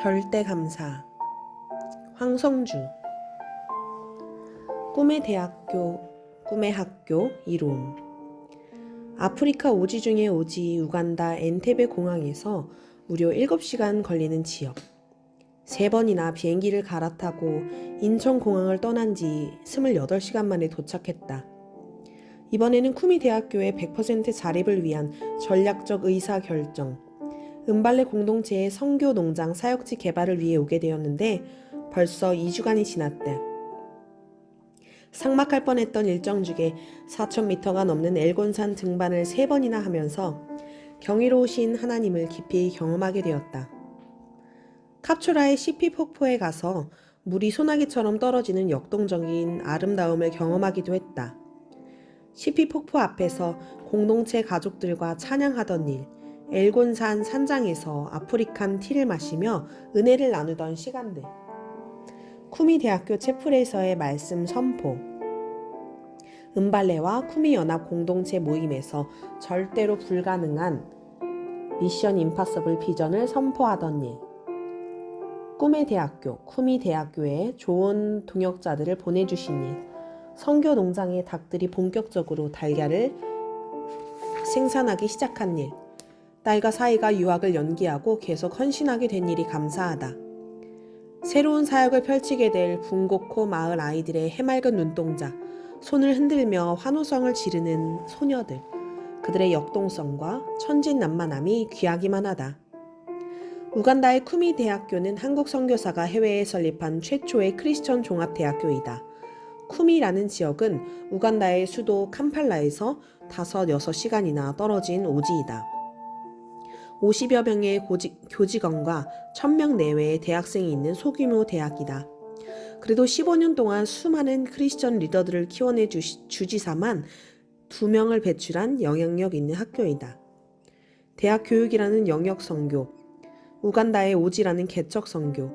절대 감사. 황성주. 꿈의 대학교, 꿈의 학교 이룸. 아프리카 오지 중의 오지 우간다 엔테베 공항에서 무려 7시간 걸리는 지역. 3번이나 비행기를 갈아타고 인천공항을 떠난 지 28시간 만에 도착했다. 이번에는 쿠미 대학교의 100% 자립을 위한 전략적 의사결정, 은발레 공동체의 선교 농장 사역지 개발을 위해 오게 되었는데 벌써 2주간이 지났대. 삭막할 뻔했던 일정 중에 4,000m가 넘는 엘곤산 등반을 3번이나 하면서 경이로우신 하나님을 깊이 경험하게 되었다. 캅초라의 시피 폭포에 가서 물이 소나기처럼 떨어지는 역동적인 아름다움을 경험하기도 했다. 시피 폭포 앞에서 공동체 가족들과 찬양하던 일, 엘곤산 산장에서 아프리칸 티를 마시며 은혜를 나누던 시간들, 쿠미 대학교 채플에서의 말씀 선포, 은발레와 쿠미 연합 공동체 모임에서 절대로 불가능한 미션 임파서블 비전을 선포하던 일, 꿈의 대학교, 쿠미 대학교에 좋은 동역자들을 보내주신 일, 선교 농장의 닭들이 본격적으로 달걀을 생산하기 시작한 일, 딸과 사이가 유학을 연기하고 계속 헌신하게 된 일이 감사하다. 새로운 사역을 펼치게 될 분곡호 마을 아이들의 해맑은 눈동자, 손을 흔들며 환호성을 지르는 소녀들, 그들의 역동성과 천진난만함이 귀하기만 하다. 우간다의 쿠미 대학교는 한국 선교사가 해외에 설립한 최초의 크리스천 종합대학교이다. 쿠미라는 지역은 우간다의 수도 캄팔라에서 5-6시간이나 떨어진 오지이다. 50여 명의 교직원과 1,000명 내외의 대학생이 있는 소규모 대학이다. 그래도 15년 동안 수많은 크리스천 리더들을 키워내 주지사만 2명을 배출한 영향력 있는 학교이다. 대학 교육이라는 영역 선교, 우간다의 오지라는 개척 선교,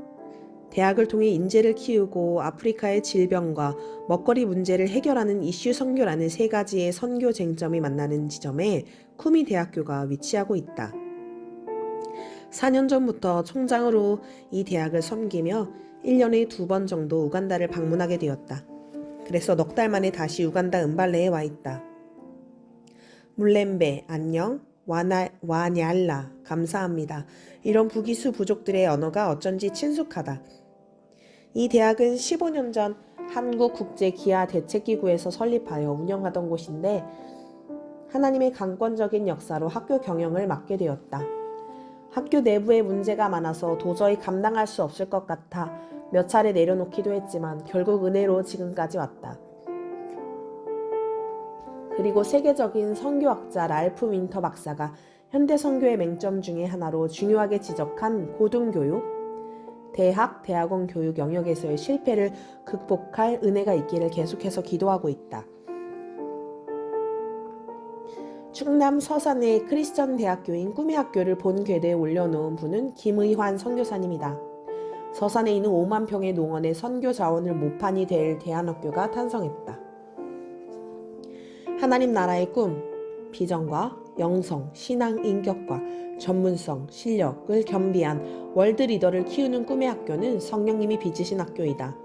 대학을 통해 인재를 키우고 아프리카의 질병과 먹거리 문제를 해결하는 이슈 선교라는 3가지의 선교 쟁점이 만나는 지점에 쿠미 대학교가 위치하고 있다. 4년 전부터 총장으로 이 대학을 섬기며 1년에 2번 정도 우간다를 방문하게 되었다. 그래서 넉 달 만에 다시 우간다 은발레에 와 있다. 물렘베, 안녕, 와냐알라, 감사합니다. 이런 부기수 부족들의 언어가 어쩐지 친숙하다. 이 대학은 15년 전 한국국제기아대책기구에서 설립하여 운영하던 곳인데 하나님의 강권적인 역사로 학교 경영을 맡게 되었다. 학교 내부에 문제가 많아서 도저히 감당할 수 없을 것 같아 몇 차례 내려놓기도 했지만 결국 은혜로 지금까지 왔다. 그리고 세계적인 선교학자 랄프 윈터 박사가 현대 선교의 맹점 중에 하나로 중요하게 지적한 고등교육, 대학원 교육 영역에서의 실패를 극복할 은혜가 있기를 계속해서 기도하고 있다. 충남 서산의 크리스천 대학교인 꿈의 학교를 본궤도에 올려놓은 분은 김의환 선교사님이다. 서산에 있는 5만 평의 농원에 선교 자원을 모판이 될 대안학교가 탄생했다. 하나님 나라의 꿈, 비전과 영성, 신앙 인격과 전문성, 실력을 겸비한 월드 리더를 키우는 꿈의 학교는 성령님이 빚으신 학교이다.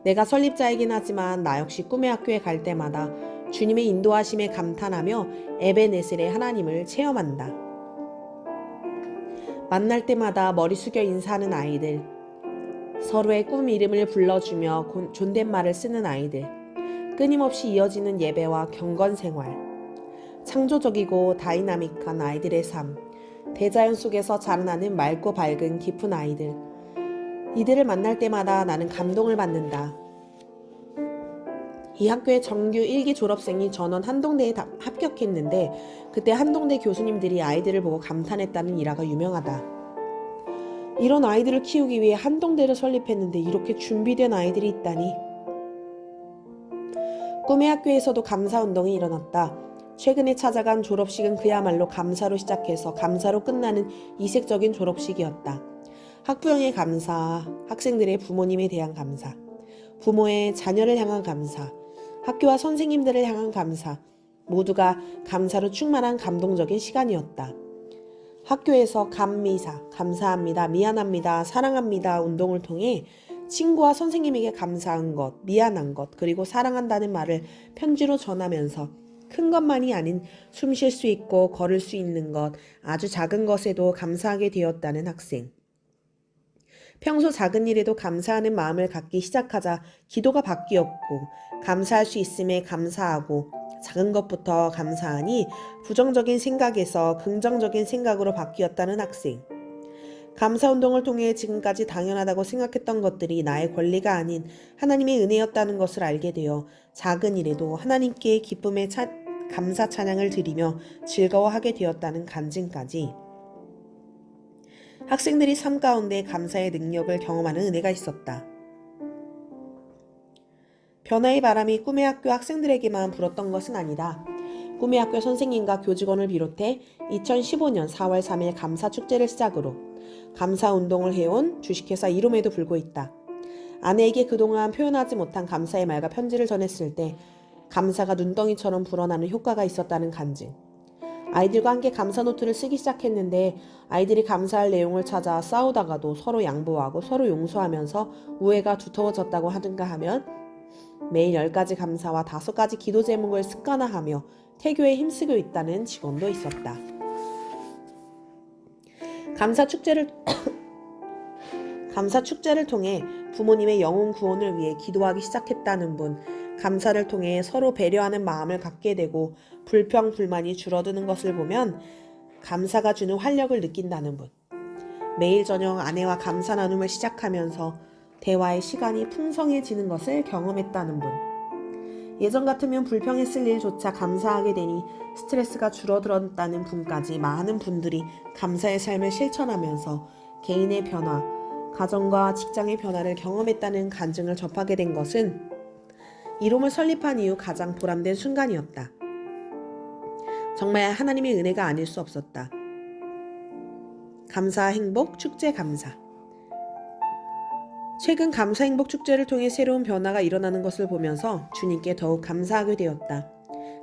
내가 설립자이긴 하지만 나 역시 꿈의 학교에 갈 때마다 주님의 인도하심에 감탄하며 에베네셀의 하나님을 체험한다. 만날 때마다 머리 숙여 인사하는 아이들, 서로의 꿈 이름을 불러주며 존댓말을 쓰는 아이들, 끊임없이 이어지는 예배와 경건 생활, 창조적이고 다이나믹한 아이들의 삶, 대자연 속에서 자라나는 맑고 밝은 깊은 아이들, 이들을 만날 때마다 나는 감동을 받는다. 이 학교의 정규 1기 졸업생이 전원 한동대에 합격했는데 그때 한동대 교수님들이 아이들을 보고 감탄했다는 일화가 유명하다. 이런 아이들을 키우기 위해 한동대를 설립했는데 이렇게 준비된 아이들이 있다니. 꿈의 학교에서도 감사운동이 일어났다. 최근에 찾아간 졸업식은 그야말로 감사로 시작해서 감사로 끝나는 이색적인 졸업식이었다. 학부형의 감사, 학생들의 부모님에 대한 감사, 부모의 자녀를 향한 감사, 학교와 선생님들을 향한 감사, 모두가 감사로 충만한 감동적인 시간이었다. 학교에서 감미사, 감사합니다, 미안합니다, 사랑합니다 운동을 통해 친구와 선생님에게 감사한 것, 미안한 것, 그리고 사랑한다는 말을 편지로 전하면서 큰 것만이 아닌 숨 쉴 수 있고 걸을 수 있는 것, 아주 작은 것에도 감사하게 되었다는 학생. 평소 작은 일에도 감사하는 마음을 갖기 시작하자 기도가 바뀌었고, 감사할 수 있음에 감사하고 작은 것부터 감사하니 부정적인 생각에서 긍정적인 생각으로 바뀌었다는 학생. 감사운동을 통해 지금까지 당연하다고 생각했던 것들이 나의 권리가 아닌 하나님의 은혜였다는 것을 알게 되어 작은 일에도 하나님께 기쁨의 감사 찬양을 드리며 즐거워하게 되었다는 간증까지. 학생들이 삶 가운데 감사의 능력을 경험하는 은혜가 있었다. 변화의 바람이 꿈의 학교 학생들에게만 불었던 것은 아니다. 꿈의 학교 선생님과 교직원을 비롯해 2015년 4월 3일 감사축제를 시작으로 감사운동을 해온 주식회사 이룸에도 불고 있다. 아내에게 그동안 표현하지 못한 감사의 말과 편지를 전했을 때 감사가 눈덩이처럼 불어나는 효과가 있었다는 간증. 아이들과 함께 감사 노트를 쓰기 시작했는데 아이들이 감사할 내용을 찾아 싸우다가도 서로 양보하고 서로 용서하면서 우애가 두터워졌다고 하든가 하면 매일 10가지 감사와 5가지 기도 제목을 습관화하며 태교에 힘쓰고 있다는 직원도 있었다. 감사축제를 통해 부모님의 영혼 구원을 위해 기도하기 시작했다는 분, 감사를 통해 서로 배려하는 마음을 갖게 되고 불평, 불만이 줄어드는 것을 보면 감사가 주는 활력을 느낀다는 분, 매일 저녁 아내와 감사 나눔을 시작하면서 대화의 시간이 풍성해지는 것을 경험했다는 분, 예전 같으면 불평했을 일조차 감사하게 되니 스트레스가 줄어들었다는 분까지 많은 분들이 감사의 삶을 실천하면서 개인의 변화, 가정과 직장의 변화를 경험했다는 간증을 접하게 된 것은 이룸을 설립한 이후 가장 보람된 순간이었다. 정말 하나님의 은혜가 아닐 수 없었다. 감사 행복 축제 감사. 최근 감사 행복 축제를 통해 새로운 변화가 일어나는 것을 보면서 주님께 더욱 감사하게 되었다.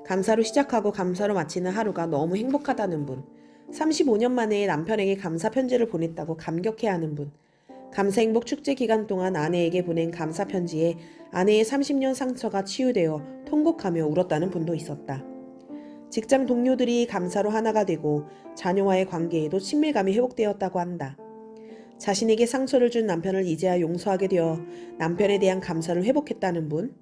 감사로 시작하고 감사로 마치는 하루가 너무 행복하다는 분, 35년 만에 남편에게 감사 편지를 보냈다고 감격해하는 분, 감사 행복 축제 기간 동안 아내에게 보낸 감사 편지에 아내의 30년 상처가 치유되어 통곡하며 울었다는 분도 있었다. 직장 동료들이 감사로 하나가 되고 자녀와의 관계에도 친밀감이 회복되었다고 한다. 자신에게 상처를 준 남편을 이제야 용서하게 되어 남편에 대한 감사를 회복했다는 분,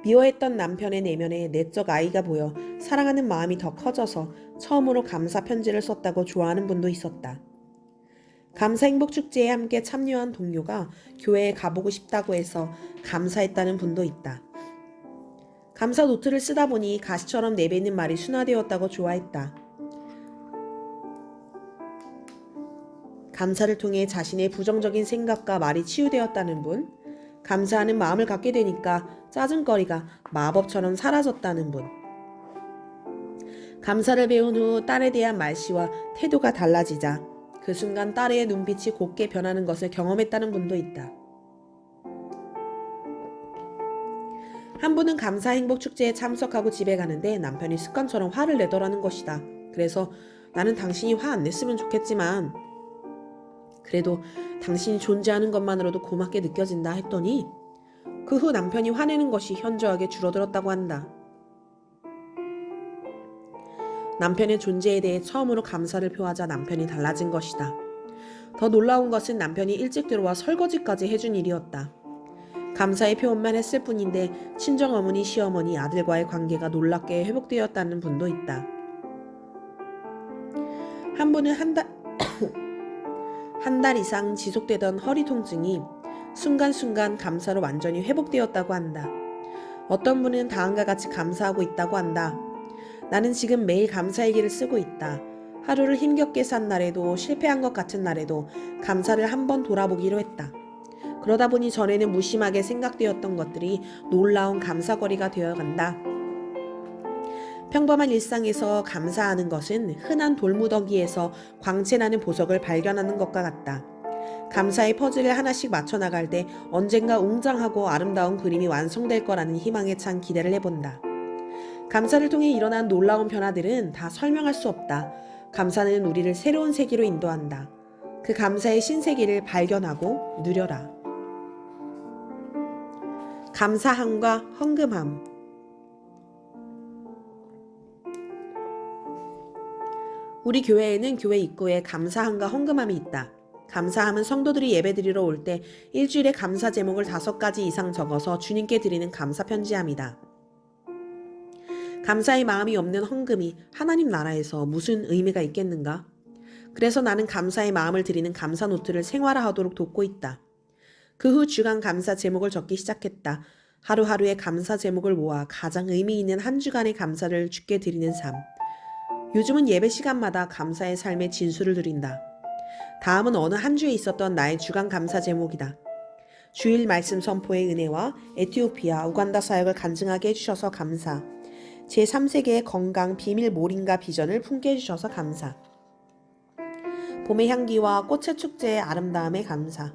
미워했던 남편의 내면에 내적 아이가 보여 사랑하는 마음이 더 커져서 처음으로 감사 편지를 썼다고 좋아하는 분도 있었다. 감사 행복 축제에 함께 참여한 동료가 교회에 가보고 싶다고 해서 감사했다는 분도 있다. 감사 노트를 쓰다 보니 가시처럼 내뱉는 말이 순화되었다고 좋아했다. 감사를 통해 자신의 부정적인 생각과 말이 치유되었다는 분, 감사하는 마음을 갖게 되니까 짜증거리가 마법처럼 사라졌다는 분, 감사를 배운 후 딸에 대한 말씨와 태도가 달라지자 그 순간 딸의 눈빛이 곱게 변하는 것을 경험했다는 분도 있다. 한 분은 감사 행복 축제에 참석하고 집에 가는데 남편이 습관처럼 화를 내더라는 것이다. 그래서 나는 당신이 화 안 냈으면 좋겠지만 그래도 당신이 존재하는 것만으로도 고맙게 느껴진다 했더니 그 후 남편이 화내는 것이 현저하게 줄어들었다고 한다. 남편의 존재에 대해 처음으로 감사를 표하자 남편이 달라진 것이다. 더 놀라운 것은 남편이 일찍 들어와 설거지까지 해준 일이었다. 감사의 표현만 했을 뿐인데 친정어머니, 시어머니, 아들과의 관계가 놀랍게 회복되었다는 분도 있다. 한 분은 한 달 이상 지속되던 허리 통증이 순간순간 감사로 완전히 회복되었다고 한다. 어떤 분은 다음과 같이 감사하고 있다고 한다. 나는 지금 매일 감사일기를 쓰고 있다. 하루를 힘겹게 산 날에도 실패한 것 같은 날에도 감사를 한번 돌아보기로 했다. 그러다 보니 전에는 무심하게 생각되었던 것들이 놀라운 감사거리가 되어간다. 평범한 일상에서 감사하는 것은 흔한 돌무더기에서 광채나는 보석을 발견하는 것과 같다. 감사의 퍼즐을 하나씩 맞춰나갈 때 언젠가 웅장하고 아름다운 그림이 완성될 거라는 희망에 찬 기대를 해본다. 감사를 통해 일어난 놀라운 변화들은 다 설명할 수 없다. 감사는 우리를 새로운 세계로 인도한다. 그 감사의 신세계를 발견하고 누려라. 감사함과 헌금함. 우리 교회에는 교회 입구에 감사함과 헌금함이 있다. 감사함은 성도들이 예배드리러 올 때 일주일에 감사 제목을 5가지 이상 적어서 주님께 드리는 감사 편지함이다. 감사의 마음이 없는 헌금이 하나님 나라에서 무슨 의미가 있겠는가? 그래서 나는 감사의 마음을 드리는 감사 노트를 생활화하도록 돕고 있다. 그 후 주간 감사 제목을 적기 시작했다. 하루하루의 감사 제목을 모아 가장 의미 있는 한 주간의 감사를 주께 드리는 삶. 요즘은 예배 시간마다 감사의 삶의 진수를 드린다. 다음은 어느 한 주에 있었던 나의 주간 감사 제목이다. 주일 말씀 선포의 은혜와 에티오피아, 우간다 사역을 간증하게 해주셔서 감사. 제3세계의 건강, 비밀 몰인가 비전을 품게 해주셔서 감사. 봄의 향기와 꽃의 축제의 아름다움에 감사.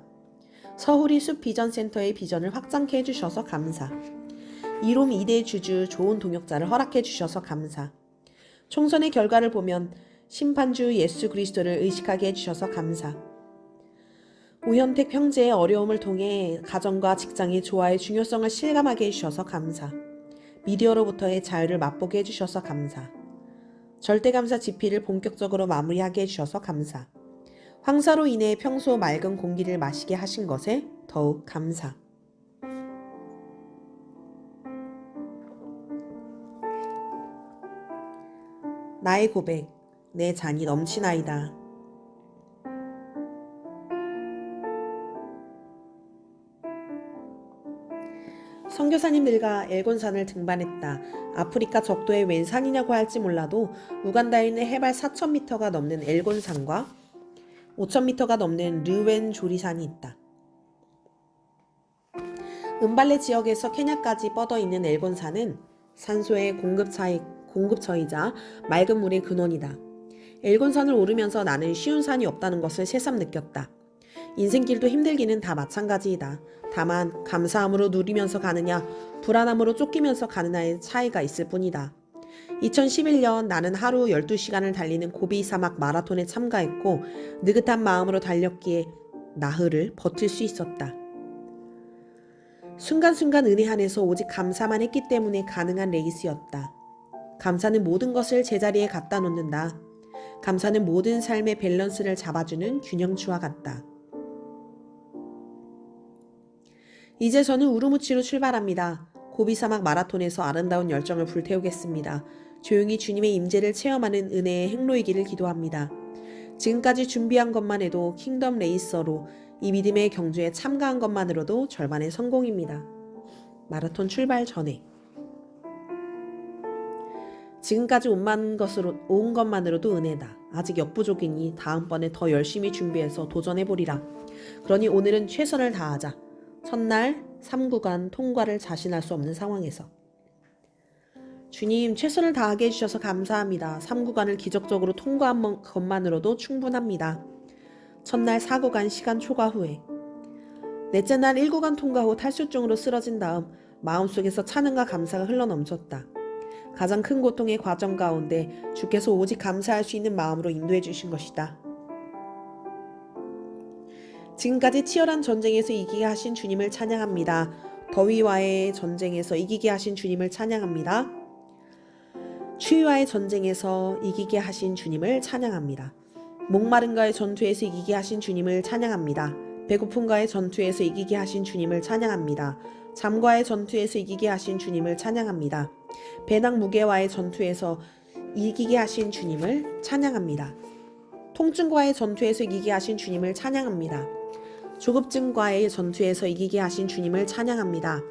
서울이 숲 비전센터의 비전을 확장케 해주셔서 감사. 이롬 2대 주주 좋은 동역자를 허락해 주셔서 감사. 총선의 결과를 보면 심판주 예수 그리스도를 의식하게 해주셔서 감사. 오현택 형제의 어려움을 통해 가정과 직장의 조화의 중요성을 실감하게 해주셔서 감사. 미디어로부터의 자유를 맛보게 해주셔서 감사. 절대감사 집필을 본격적으로 마무리하게 해주셔서 감사. 황사로 인해 평소 맑은 공기를 마시게 하신 것에 더욱 감사. 나의 고백, 내 잔이 넘치나이다. 선교사님들과 엘곤산을 등반했다. 아프리카 적도의 웬 산이냐고 할지 몰라도 우간다에 있는 해발 4,000m가 넘는 엘곤산과 5,000m가 넘는 르웬 조리산이 있다. 은발레 지역에서 케냐까지 뻗어 있는 엘곤산은 산소의 공급처이자 맑은 물의 근원이다. 엘곤산을 오르면서 나는 쉬운 산이 없다는 것을 새삼 느꼈다. 인생길도 힘들기는 다 마찬가지이다. 다만 감사함으로 누리면서 가느냐, 불안함으로 쫓기면서 가느냐의 차이가 있을 뿐이다. 2011년 나는 하루 12시간을 달리는 고비 사막 마라톤에 참가했고 느긋한 마음으로 달렸기에 나흘을 버틸 수 있었다. 순간순간 은혜 안에서 오직 감사만 했기 때문에 가능한 레이스였다. 감사는 모든 것을 제자리에 갖다 놓는다. 감사는 모든 삶의 밸런스를 잡아주는 균형추와 같다. 이제 저는 우루무치로 출발합니다. 고비사막 마라톤에서 아름다운 열정을 불태우겠습니다. 조용히 주님의 임재를 체험하는 은혜의 행로이기를 기도합니다. 지금까지 준비한 것만 해도 킹덤 레이서로 이 믿음의 경주에 참가한 것만으로도 절반의 성공입니다. 마라톤 출발 전에 지금까지 온 것만으로도 은혜다. 아직 역부족이니 다음번에 더 열심히 준비해서 도전해보리라. 그러니 오늘은 최선을 다하자. 첫날 3구간 통과를 자신할 수 없는 상황에서 주님 최선을 다하게 해주셔서 감사합니다. 3구간을 기적적으로 통과한 것만으로도 충분합니다. 첫날 4구간 시간 초과 후에 넷째 날 1구간 통과 후 탈수증으로 쓰러진 다음 마음속에서 찬양과 감사가 흘러넘쳤다. 가장 큰 고통의 과정 가운데 주께서 오직 감사할 수 있는 마음으로 인도해 주신 것이다. 지금까지 치열한 전쟁에서 이기게 하신 주님을 찬양합니다. 더위와의 전쟁에서 이기게 하신 주님을 찬양합니다. 추위와의 전쟁에서 이기게 하신 주님을 찬양합니다. 목마름과의 전투에서 이기게 하신 주님을 찬양합니다. 배고픔과의 전투에서 이기게 하신 주님을 찬양합니다. 잠과의 전투에서 이기게 하신 주님을 찬양합니다. 배낭 무게와의 전투에서 이기게 하신 주님을 찬양합니다. 통증과의 전투에서 이기게 하신 주님을 찬양합니다. 조급증과의 전투에서 이기게 하신 주님을 찬양합니다.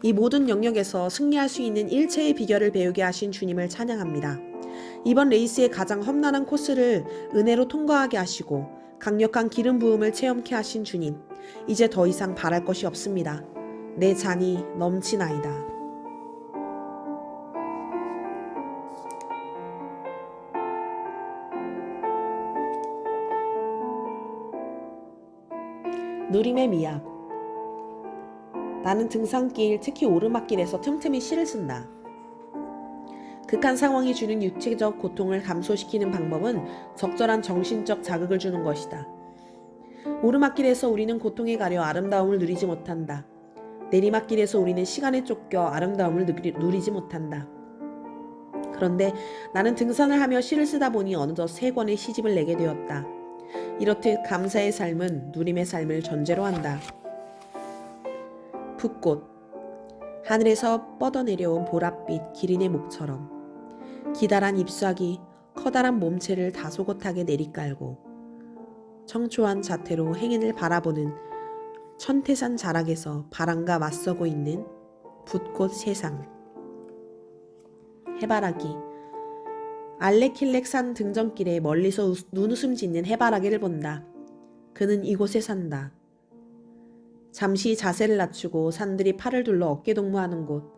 이 모든 영역에서 승리할 수 있는 일체의 비결을 배우게 하신 주님을 찬양합니다. 이번 레이스의 가장 험난한 코스를 은혜로 통과하게 하시고 강력한 기름 부음을 체험케 하신 주님, 이제 더 이상 바랄 것이 없습니다. 내 잔이 넘치나이다. 누림의 미학. 나는 등산길, 특히 오르막길에서 틈틈이 시를 쓴다. 극한 상황이 주는 육체적 고통을 감소시키는 방법은 적절한 정신적 자극을 주는 것이다. 오르막길에서 우리는 고통에 가려 아름다움을 누리지 못한다. 내리막길에서 우리는 시간에 쫓겨 아름다움을 누리지 못한다. 그런데 나는 등산을 하며 시를 쓰다 보니 어느덧 3권의 시집을 내게 되었다. 이렇듯 감사의 삶은 누림의 삶을 전제로 한다. 붓꽃. 하늘에서 뻗어내려온 보랏빛 기린의 목처럼 기다란 잎사귀 커다란 몸체를 다소곳하게 내리깔고 청초한 자태로 행인을 바라보는 천태산 자락에서 바람과 맞서고 있는 붓꽃 세상. 해바라기. 알레킬렉 산 등정길에 멀리서 눈웃음 짓는 해바라기를 본다. 그는 이곳에 산다. 잠시 자세를 낮추고 산들이 팔을 둘러 어깨동무하는 곳.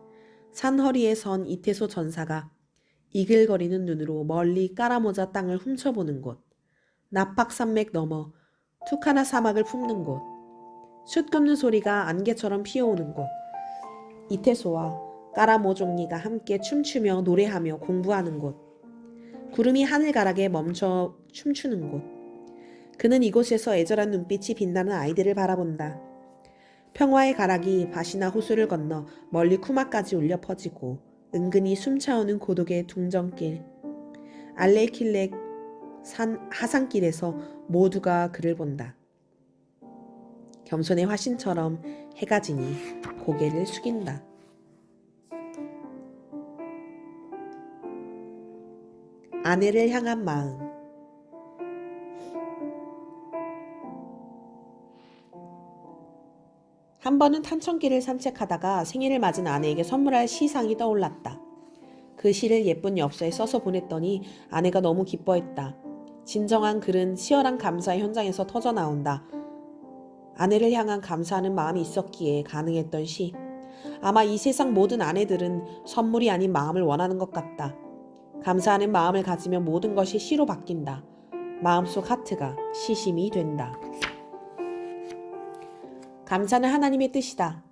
산 허리에 선 이태소 전사가 이글거리는 눈으로 멀리 까라모자 땅을 훔쳐보는 곳. 나팍산맥 너머 투카나 사막을 품는 곳. 숯 굽는 소리가 안개처럼 피어오는 곳. 이태소와 까라모종리가 함께 춤추며 노래하며 공부하는 곳. 구름이 하늘가락에 멈춰 춤추는 곳. 그는 이곳에서 애절한 눈빛이 빛나는 아이들을 바라본다. 평화의 가락이 밭이나 호수를 건너 멀리 쿠마까지 울려 퍼지고 은근히 숨차오는 고독의 둥정길. 알레킬렉 산 하산길에서 모두가 그를 본다. 겸손의 화신처럼 해가 지니 고개를 숙인다. 아내를 향한 마음. 한 번은 탄천길을 산책하다가 생일을 맞은 아내에게 선물할 시상이 떠올랐다. 그 시를 예쁜 엽서에 써서 보냈더니 아내가 너무 기뻐했다. 진정한 글은 치열한 감사의 현장에서 터져 나온다. 아내를 향한 감사하는 마음이 있었기에 가능했던 시. 아마 이 세상 모든 아내들은 선물이 아닌 마음을 원하는 것 같다. 감사하는 마음을 가지면 모든 것이 시로 바뀐다. 마음속 하트가 시심이 된다. 감사는 하나님의 뜻이다.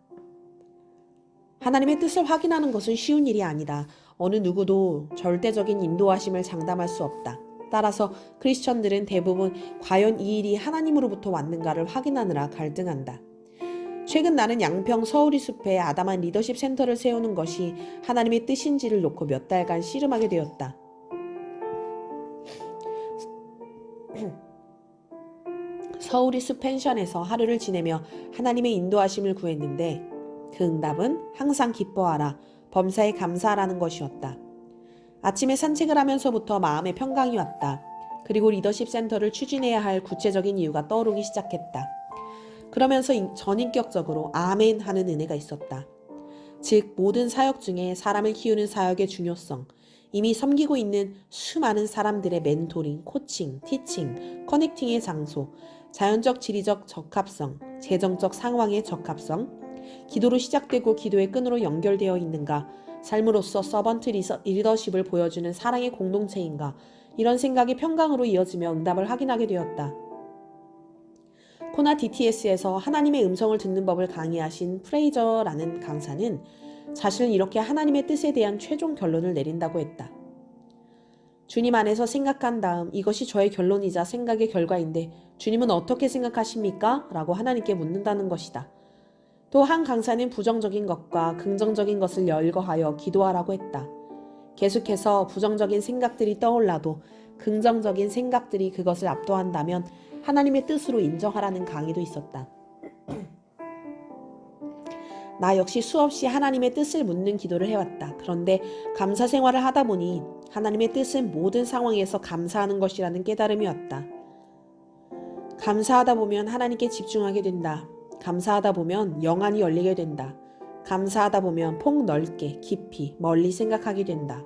하나님의 뜻을 확인하는 것은 쉬운 일이 아니다. 어느 누구도 절대적인 인도하심을 장담할 수 없다. 따라서 크리스천들은 대부분 과연 이 일이 하나님으로부터 왔는가를 확인하느라 갈등한다. 최근 나는 양평 서울이 숲에 아담한 리더십 센터를 세우는 것이 하나님의 뜻인지를 놓고 몇 달간 씨름하게 되었다. 서울이 숲 펜션에서 하루를 지내며 하나님의 인도하심을 구했는데 그 응답은 항상 기뻐하라, 범사에 감사하라는 것이었다. 아침에 산책을 하면서부터 마음의 평강이 왔다. 그리고 리더십 센터를 추진해야 할 구체적인 이유가 떠오르기 시작했다. 그러면서 전인격적으로 아멘 하는 은혜가 있었다. 즉 모든 사역 중에 사람을 키우는 사역의 중요성, 이미 섬기고 있는 수많은 사람들의 멘토링, 코칭, 티칭, 커넥팅의 장소, 자연적 지리적 적합성, 재정적 상황의 적합성, 기도로 시작되고 기도의 끈으로 연결되어 있는가, 삶으로서 서번트 리더십을 보여주는 사랑의 공동체인가, 이런 생각이 평강으로 이어지며 응답을 확인하게 되었다. 코나 DTS에서 하나님의 음성을 듣는 법을 강의하신 프레이저라는 강사는 자신은 이렇게 하나님의 뜻에 대한 최종 결론을 내린다고 했다. 주님 안에서 생각한 다음 이것이 저의 결론이자 생각의 결과인데 주님은 어떻게 생각하십니까? 라고 하나님께 묻는다는 것이다. 또 한 강사는 부정적인 것과 긍정적인 것을 열거하여 기도하라고 했다. 계속해서 부정적인 생각들이 떠올라도 긍정적인 생각들이 그것을 압도한다면 하나님의 뜻으로 인정하라는 강의도 있었다. 나 역시 수없이 하나님의 뜻을 묻는 기도를 해왔다. 그런데 감사 생활을 하다 보니 하나님의 뜻은 모든 상황에서 감사하는 것이라는 깨달음이 왔다. 감사하다 보면 하나님께 집중하게 된다. 감사하다 보면 영안이 열리게 된다. 감사하다 보면 폭넓게, 깊이, 멀리 생각하게 된다.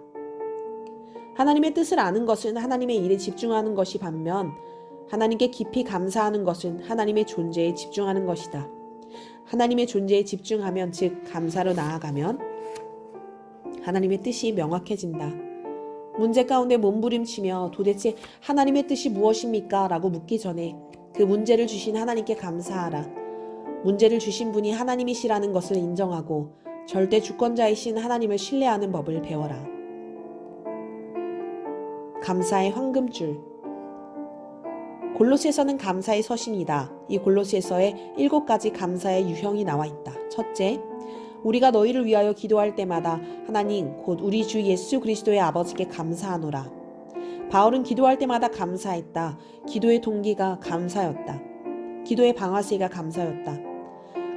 하나님의 뜻을 아는 것은 하나님의 일에 집중하는 것이 반면 하나님께 깊이 감사하는 것은 하나님의 존재에 집중하는 것이다. 하나님의 존재에 집중하면, 즉 감사로 나아가면 하나님의 뜻이 명확해진다. 문제 가운데 몸부림치며 도대체 하나님의 뜻이 무엇입니까? 라고 묻기 전에 그 문제를 주신 하나님께 감사하라. 문제를 주신 분이 하나님이시라는 것을 인정하고 절대 주권자이신 하나님을 신뢰하는 법을 배워라. 감사의 황금줄. 골로새서는 감사의 서신이다. 이 골로새서에 7가지 감사의 유형이 나와 있다. 첫째, 우리가 너희를 위하여 기도할 때마다 하나님 곧 우리 주 예수 그리스도의 아버지께 감사하노라. 바울은 기도할 때마다 감사했다. 기도의 동기가 감사였다. 기도의 방아쇠가 감사였다.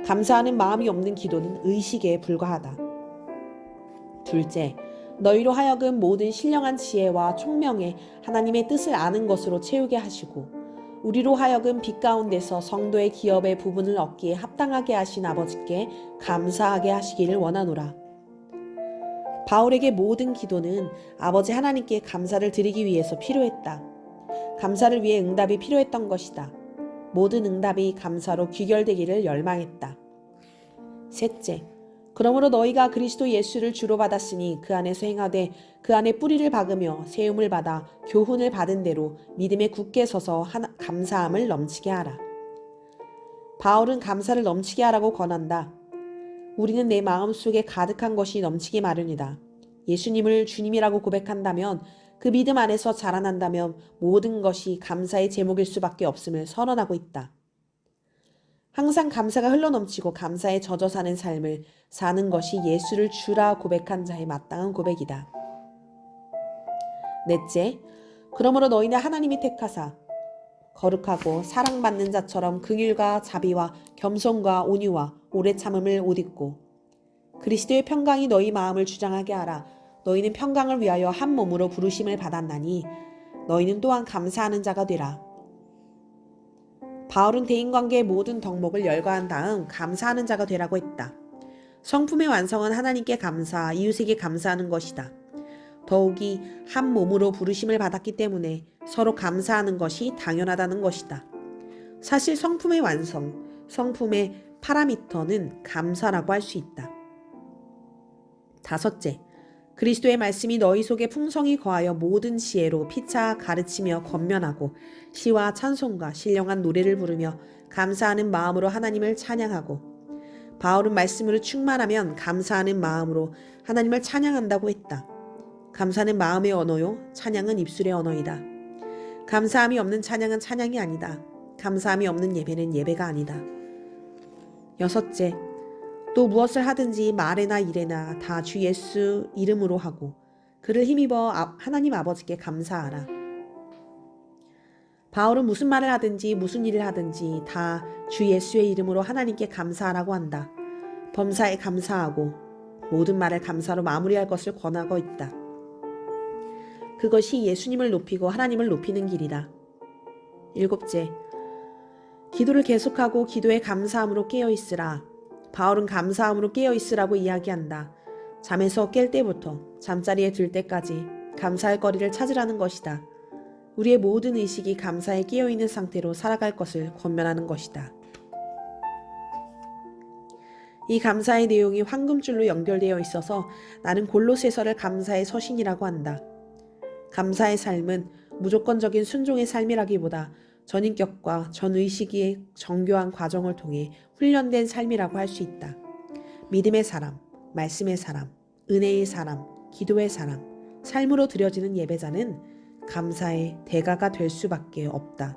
감사하는 마음이 없는 기도는 의식에 불과하다. 둘째, 너희로 하여금 모든 신령한 지혜와 총명에 하나님의 뜻을 아는 것으로 채우게 하시고 우리로 하여금 빛 가운데서 성도의 기업의 부분을 얻기에 합당하게 하신 아버지께 감사하게 하시기를 원하노라. 바울에게 모든 기도는 아버지 하나님께 감사를 드리기 위해서 필요했다. 감사를 위해 응답이 필요했던 것이다. 모든 응답이 감사로 귀결되기를 열망했다. 셋째, 그러므로 너희가 그리스도 예수를 주로 받았으니 그 안에서 행하되 그 안에 뿌리를 박으며 세움을 받아 교훈을 받은 대로 믿음에 굳게 서서 감사함을 넘치게 하라. 바울은 감사를 넘치게 하라고 권한다. 우리는 내 마음속에 가득한 것이 넘치기 마련이다. 예수님을 주님이라고 고백한다면, 그 믿음 안에서 자라난다면 모든 것이 감사의 제목일 수밖에 없음을 선언하고 있다. 항상 감사가 흘러넘치고 감사에 젖어 사는 삶을 사는 것이 예수를 주라 고백한 자의 마땅한 고백이다. 넷째, 그러므로 너희는 하나님이 택하사 거룩하고 사랑받는 자처럼 긍휼과 자비와 겸손과 온유와 오래 참음을 옷 입고 그리스도의 평강이 너희 마음을 주장하게 하라. 너희는 평강을 위하여 한 몸으로 부르심을 받았나니 너희는 또한 감사하는 자가 되라. 바울은 대인관계의 모든 덕목을 열거한 다음 감사하는 자가 되라고 했다. 성품의 완성은 하나님께 감사, 이웃에게 감사하는 것이다. 더욱이 한 몸으로 부르심을 받았기 때문에 서로 감사하는 것이 당연하다는 것이다. 사실 성품의 완성, 성품의 파라미터는 감사라고 할 수 있다. 다섯째, 그리스도의 말씀이 너희 속에 풍성히 거하여 모든 지혜로 피차 가르치며 권면하고 시와 찬송과 신령한 노래를 부르며 감사하는 마음으로 하나님을 찬양하고. 바울은 말씀으로 충만하면 감사하는 마음으로 하나님을 찬양한다고 했다. 감사는 마음의 언어요, 찬양은 입술의 언어이다. 감사함이 없는 찬양은 찬양이 아니다. 감사함이 없는 예배는 예배가 아니다. 여섯째, 또 무엇을 하든지 말에나 일에나 다 주 예수 이름으로 하고 그를 힘입어 하나님 아버지께 감사하라. 바울은 무슨 말을 하든지 무슨 일을 하든지 다 주 예수의 이름으로 하나님께 감사하라고 한다. 범사에 감사하고 모든 말을 감사로 마무리할 것을 권하고 있다. 그것이 예수님을 높이고 하나님을 높이는 길이다. 일곱째, 기도를 계속하고 기도에 감사함으로 깨어있으라. 바울은 감사함으로 깨어있으라고 이야기한다. 잠에서 깰 때부터 잠자리에 들 때까지 감사할 거리를 찾으라는 것이다. 우리의 모든 의식이 감사에 깨어있는 상태로 살아갈 것을 권면하는 것이다. 이 감사의 내용이 황금줄로 연결되어 있어서 나는 골로새서를 감사의 서신이라고 한다. 감사의 삶은 무조건적인 순종의 삶이라기보다 전인격과 전의식의 정교한 과정을 통해 훈련된 삶이라고 할 수 있다. 믿음의 사람, 말씀의 사람, 은혜의 사람, 기도의 사람, 삶으로 드려지는 예배자는 감사의 대가가 될 수밖에 없다.